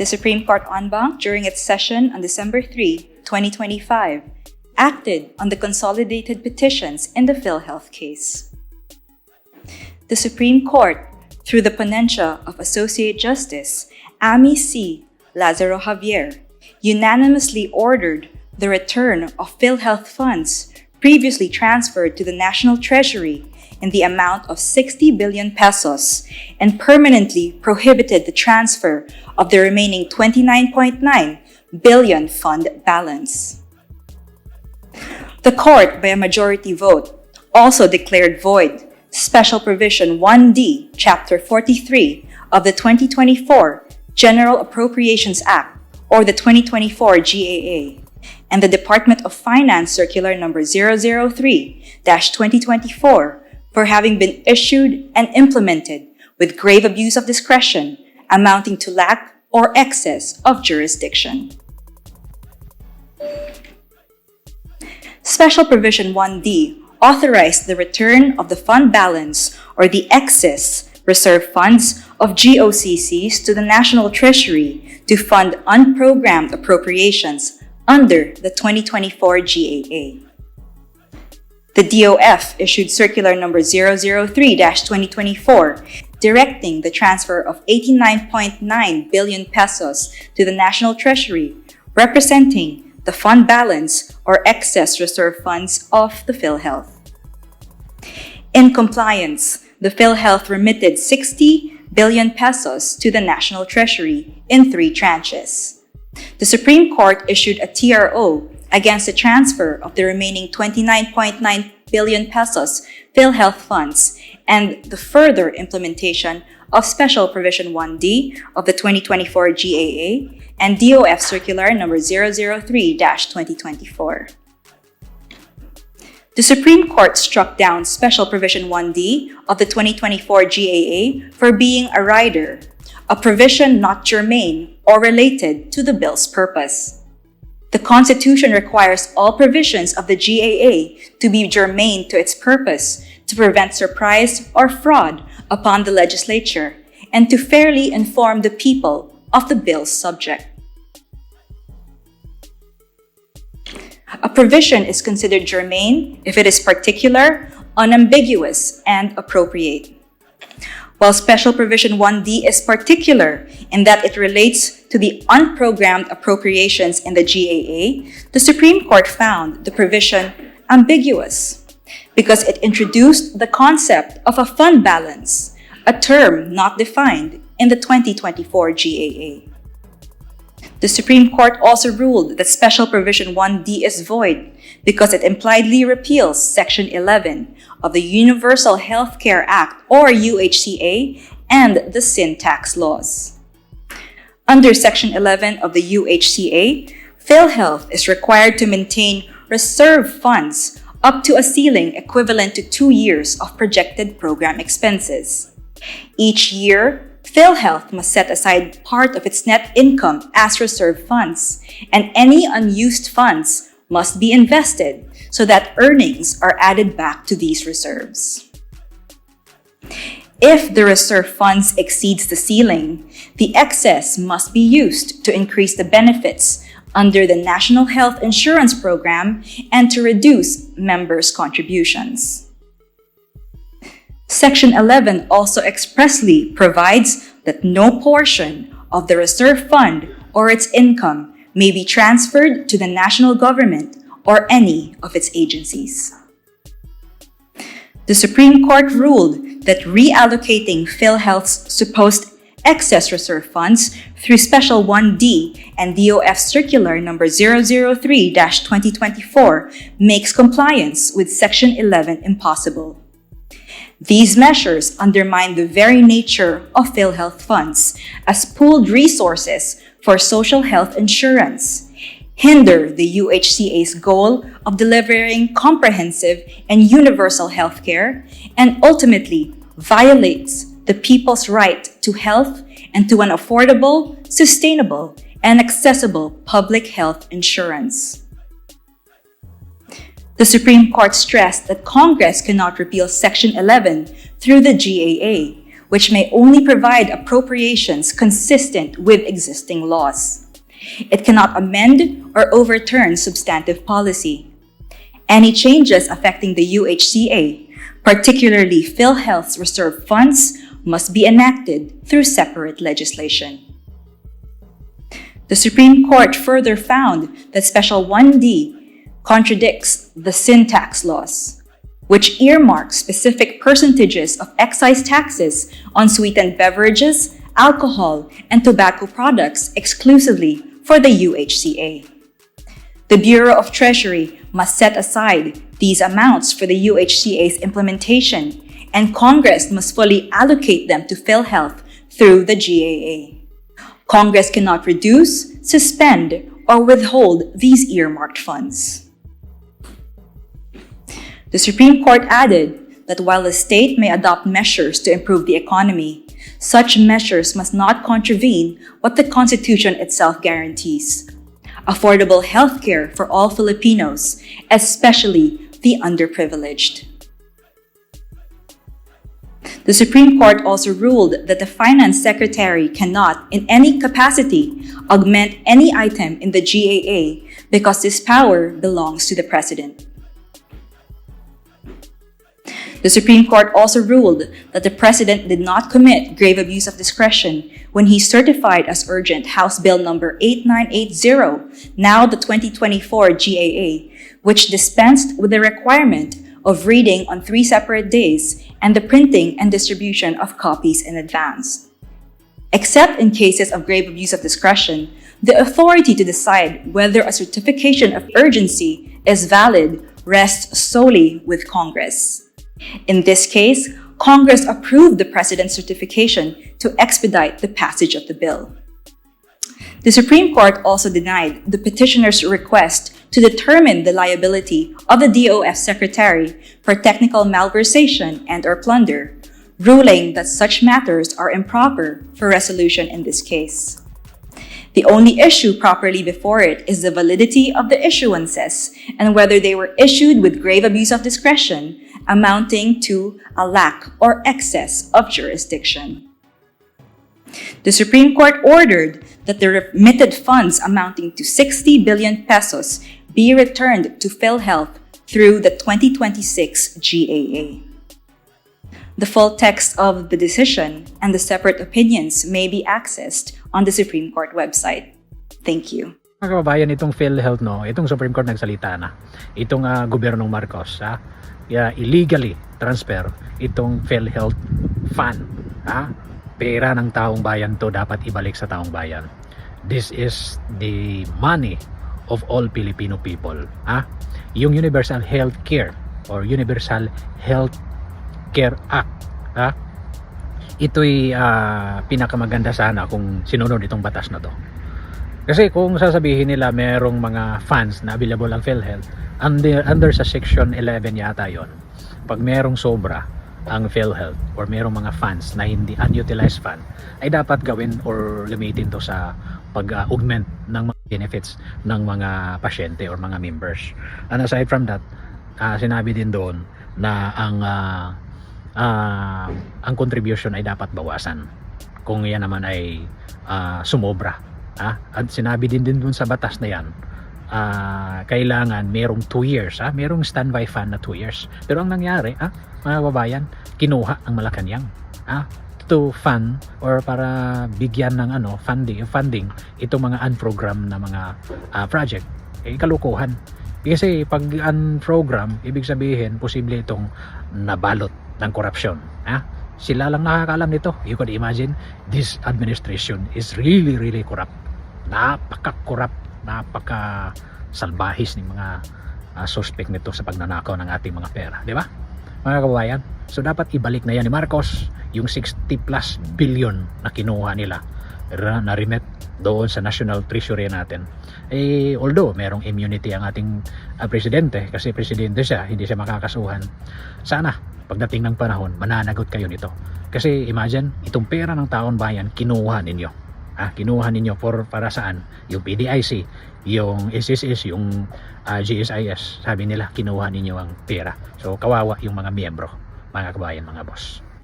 The Supreme Court en banc, during its session on December 3, 2025, acted on the consolidated petitions in the PhilHealth case. The Supreme Court, through the ponencia of Associate Justice Amy C. Lazaro Javier, unanimously ordered the return of PhilHealth funds previously transferred to the National Treasury in the amount of 60 billion pesos and permanently prohibited the transfer of the remaining 29.9 billion fund balance. The court, by a majority vote, also declared void Special Provision 1D, Chapter 43 of the 2024 General Appropriations Act, or the 2024 GAA, and the Department of Finance Circular No. 003-2024 for having been issued and implemented with grave abuse of discretion amounting to lack or excess of jurisdiction. Special Provision 1D authorized the return of the fund balance or the excess reserve funds of GOCCs to the National Treasury to fund unprogrammed appropriations under the 2024 GAA. The DOF issued Circular No. 003-2024 directing the transfer of 89.9 billion pesos to the National Treasury, representing the fund balance or excess reserve funds of the PhilHealth. In compliance, the PhilHealth remitted 60 billion pesos to the National Treasury in 3 tranches. The Supreme Court issued a TRO against the transfer of the remaining 29.9 billion pesos PhilHealth funds and the further implementation of Special Provision 1D of the 2024 GAA and DOF Circular No. 003-2024. The Supreme Court struck down Special Provision 1D of the 2024 GAA for being a rider, a provision not germane or related to the bill's purpose. The Constitution requires all provisions of the GAA to be germane to its purpose to prevent surprise or fraud upon the legislature and to fairly inform the people of the bill's subject. A provision is considered germane if it is particular, unambiguous, and appropriate. While Special Provision 1D is particular in that it relates to the unprogrammed appropriations in the GAA, the Supreme Court found the provision ambiguous because it introduced the concept of a fund balance, a term not defined in the 2024 GAA. The Supreme Court also ruled that Special Provision 1D is void because it impliedly repeals Section 11 of the Universal Health Care Act, or UHCA, and the sin tax laws. Under Section 11 of the UHCA, PhilHealth is required to maintain reserve funds up to a ceiling equivalent to 2 years of projected program expenses. Each year, PhilHealth must set aside part of its net income as reserve funds, and any unused funds must be invested so that earnings are added back to these reserves. If the reserve funds exceeds the ceiling, the excess must be used to increase the benefits under the National Health Insurance Program and to reduce members' contributions. Section 11 also expressly provides that no portion of the reserve fund or its income may be transferred to the national government or any of its agencies. The Supreme Court ruled that reallocating PhilHealth's supposed excess reserve funds through Special 1D and DOF Circular No. 003-2024 makes compliance with Section 11 impossible. These measures undermine the very nature of PhilHealth funds as pooled resources for social health insurance, hinder the UHCA's goal of delivering comprehensive and universal health care, and ultimately violates the people's right to health and to an affordable, sustainable, and accessible public health insurance. The Supreme Court stressed that Congress cannot repeal Section 11 through the GAA, which may only provide appropriations consistent with existing laws. It cannot amend or overturn substantive policy. Any changes affecting the UHCA, particularly PhilHealth's reserve funds, must be enacted through separate legislation. The Supreme Court further found that Special 1D contradicts the sin tax laws, which earmark specific percentages of excise taxes on sweetened beverages, alcohol, and tobacco products exclusively for the UHCA. The Bureau of Treasury must set aside these amounts for the UHCA's implementation, and Congress must fully allocate them to PhilHealth through the GAA. Congress cannot reduce, suspend, or withhold these earmarked funds. The Supreme Court added that while the state may adopt measures to improve the economy, such measures must not contravene what the Constitution itself guarantees: affordable health care for all Filipinos, especially the underprivileged. The Supreme Court also ruled that the Finance Secretary cannot, in any capacity, augment any item in the GAA because this power belongs to the President. The Supreme Court also ruled that the President did not commit grave abuse of discretion when he certified as urgent House Bill number 8980, now the 2024 GAA, which dispensed with the requirement of reading on 3 separate days and the printing and distribution of copies in advance. Except in cases of grave abuse of discretion, the authority to decide whether a certification of urgency is valid rests solely with Congress. In this case, Congress approved the President's certification to expedite the passage of the bill. The Supreme Court also denied the petitioner's request to determine the liability of the DOF Secretary for technical malversation and/or plunder, ruling that such matters are improper for resolution in this case. The only issue properly before it is the validity of the issuances and whether they were issued with grave abuse of discretion, amounting to a lack or excess of jurisdiction. The Supreme Court ordered that the remitted funds amounting to 60 billion pesos be returned to PhilHealth through the 2026 GAA. The full text of the decision and the separate opinions may be accessed on the Supreme Court website. Thank you. Mga kababayan, itong PhilHealth, no, itong Supreme Court nagsalita na. Itong gobyernong Marcos, illegally transfer itong PhilHealth fund. Pera ng taong bayan to, dapat ibalik sa taong bayan. This is the money of all Filipino people. Yung Universal Health Care or Universal Health Care Act, ito'y pinakamaganda sana kung sinunod itong batas na to. Kasi kung sasabihin nila merong mga funds na available ang PhilHealth, under sa section 11 yata yon, pag merong sobra ang PhilHealth or merong mga funds na hindi unutilized fund, ay dapat gawin or limitin to sa pag-augment ng mga benefits ng mga pasyente or mga members. And aside from that, sinabi din doon na ang contribution ay dapat bawasan kung yan naman ay sumobra. At sinabi din dun sa batas na yan, kailangan merong 2 years, merong standby fund na 2 years. Pero ang nangyari, mga babayan, kinuha ang Malacanang to fund or para bigyan ng funding itong mga unprogram na mga project. Kalukuhan. Kasi pag unprogram, ibig sabihin posible itong nabalot ng korupsyon. Sila lang nakakaalam nito. You could imagine, this administration is really corrupt. Napaka-corrupt, napaka-salbahis ng mga suspect nito sa pagnanakaw ng ating mga pera. Di ba, mga kababayan? So dapat ibalik na yan ni Marcos yung 60+ billion na kinuha nila na remit doon sa National Treasury natin. Although merong immunity ang ating presidente, kasi presidente siya, hindi siya makakasuhan. Sana pagdating ng panahon, mananagot kayo nito. Kasi imagine, itong pera ng taon bayan, kinuha ninyo. Kinuha ninyo para saan? Yung PDIC, yung SSS, yung GSIS, sabi nila, kinuha ninyo ang pera. So, kawawa yung mga miyembro, mga kabayan, mga boss.